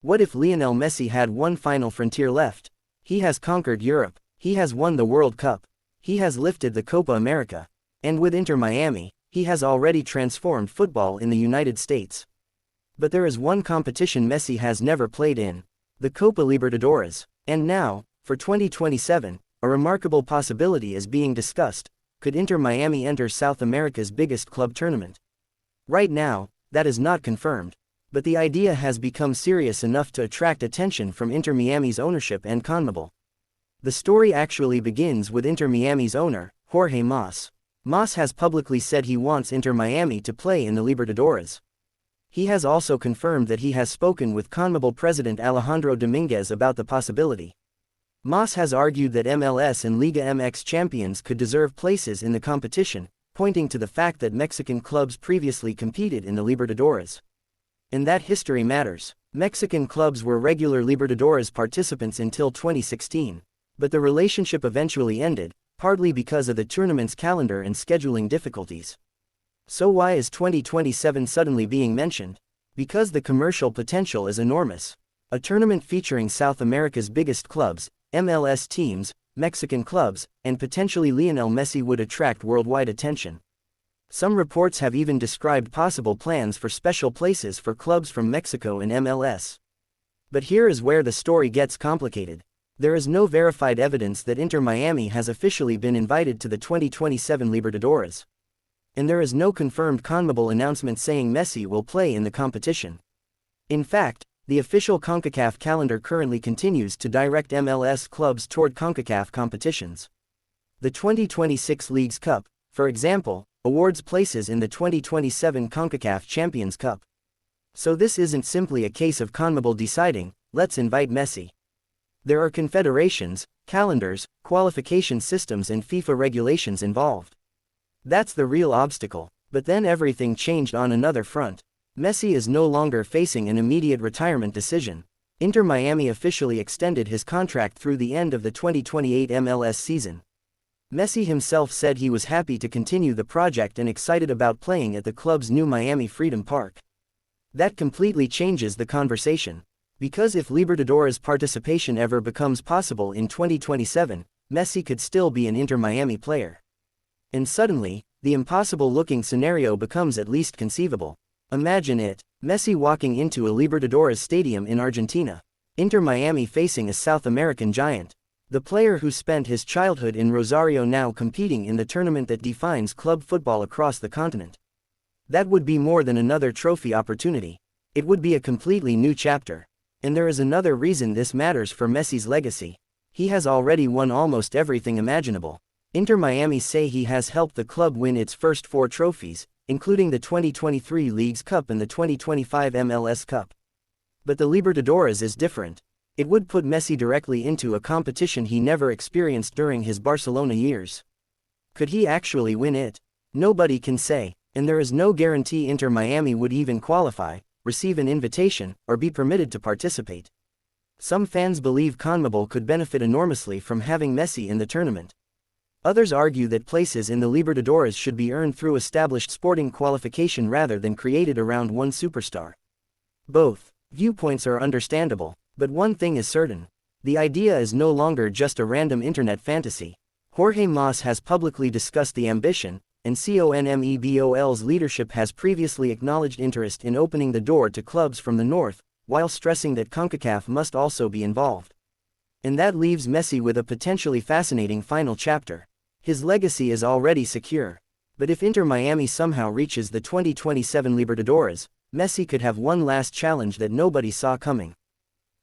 What if Lionel Messi had one final frontier left? He has conquered Europe, he has won the World Cup, he has lifted the Copa America, and with Inter Miami, he has already transformed football in the United States. But there is one competition Messi has never played in, the Copa Libertadores, and now, for 2027, a remarkable possibility is being discussed. Could Inter Miami enter South America's biggest club tournament? Right now, that is not confirmed, but the idea has become serious enough to attract attention from Inter Miami's ownership and CONMEBOL. The story actually begins with Inter Miami's owner, Jorge Mas. Mas has publicly said he wants Inter Miami to play in the Libertadores. He has also confirmed that he has spoken with CONMEBOL president Alejandro Dominguez about the possibility. Mas has argued that MLS and Liga MX champions could deserve places in the competition, pointing to the fact that Mexican clubs previously competed in the Libertadores. And that history matters. Mexican clubs were regular Libertadores participants until 2016, but the relationship eventually ended, partly because of the tournament's calendar and scheduling difficulties. So why is 2027 suddenly being mentioned? Because the commercial potential is enormous. A tournament featuring South America's biggest clubs, MLS teams, Mexican clubs, and potentially Lionel Messi would attract worldwide attention. Some reports have even described possible plans for special places for clubs from Mexico and MLS. But here is where the story gets complicated. There is no verified evidence that Inter Miami has officially been invited to the 2027 Libertadores. And there is no confirmed CONMEBOL announcement saying Messi will play in the competition. In fact, the official CONCACAF calendar currently continues to direct MLS clubs toward CONCACAF competitions. The 2026 Leagues Cup, for example, awards places in the 2027 CONCACAF Champions Cup. So this isn't simply a case of CONMEBOL deciding, let's invite Messi. There are confederations, calendars, qualification systems and FIFA regulations involved. That's the real obstacle. But then everything changed on another front. Messi is no longer facing an immediate retirement decision. Inter Miami officially extended his contract through the end of the 2028 MLS season. Messi himself said he was happy to continue the project and excited about playing at the club's new Miami Freedom Park. That completely changes the conversation. Because if Libertadores participation ever becomes possible in 2027, Messi could still be an Inter Miami player. And suddenly, the impossible-looking scenario becomes at least conceivable. Imagine it, Messi walking into a Libertadores stadium in Argentina. Inter Miami facing a South American giant. The player who spent his childhood in Rosario now competing in the tournament that defines club football across the continent. That would be more than another trophy opportunity. It would be a completely new chapter. And there is another reason this matters for Messi's legacy. He has already won almost everything imaginable. Inter Miami say he has helped the club win its first 4 trophies, including the 2023 Leagues Cup and the 2025 MLS Cup. But the Libertadores is different. It would put Messi directly into a competition he never experienced during his Barcelona years. Could he actually win it? Nobody can say, and there is no guarantee Inter Miami would even qualify, receive an invitation, or be permitted to participate. Some fans believe CONMEBOL could benefit enormously from having Messi in the tournament. Others argue that places in the Libertadores should be earned through established sporting qualification rather than created around one superstar. Both viewpoints are understandable, but one thing is certain. The idea is no longer just a random internet fantasy. Jorge Mas has publicly discussed the ambition, and CONMEBOL's leadership has previously acknowledged interest in opening the door to clubs from the north, while stressing that CONCACAF must also be involved. And that leaves Messi with a potentially fascinating final chapter. His legacy is already secure. But if Inter Miami somehow reaches the 2027 Libertadores, Messi could have one last challenge that nobody saw coming.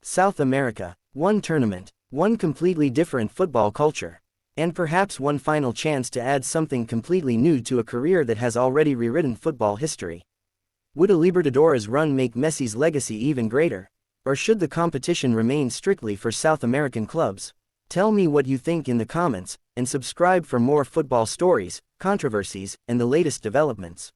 South America, one tournament, one completely different football culture, and perhaps one final chance to add something completely new to a career that has already rewritten football history. Would a Libertadores run make Messi's legacy even greater? Or should the competition remain strictly for South American clubs? Tell me what you think in the comments, and subscribe for more football stories, controversies, and the latest developments.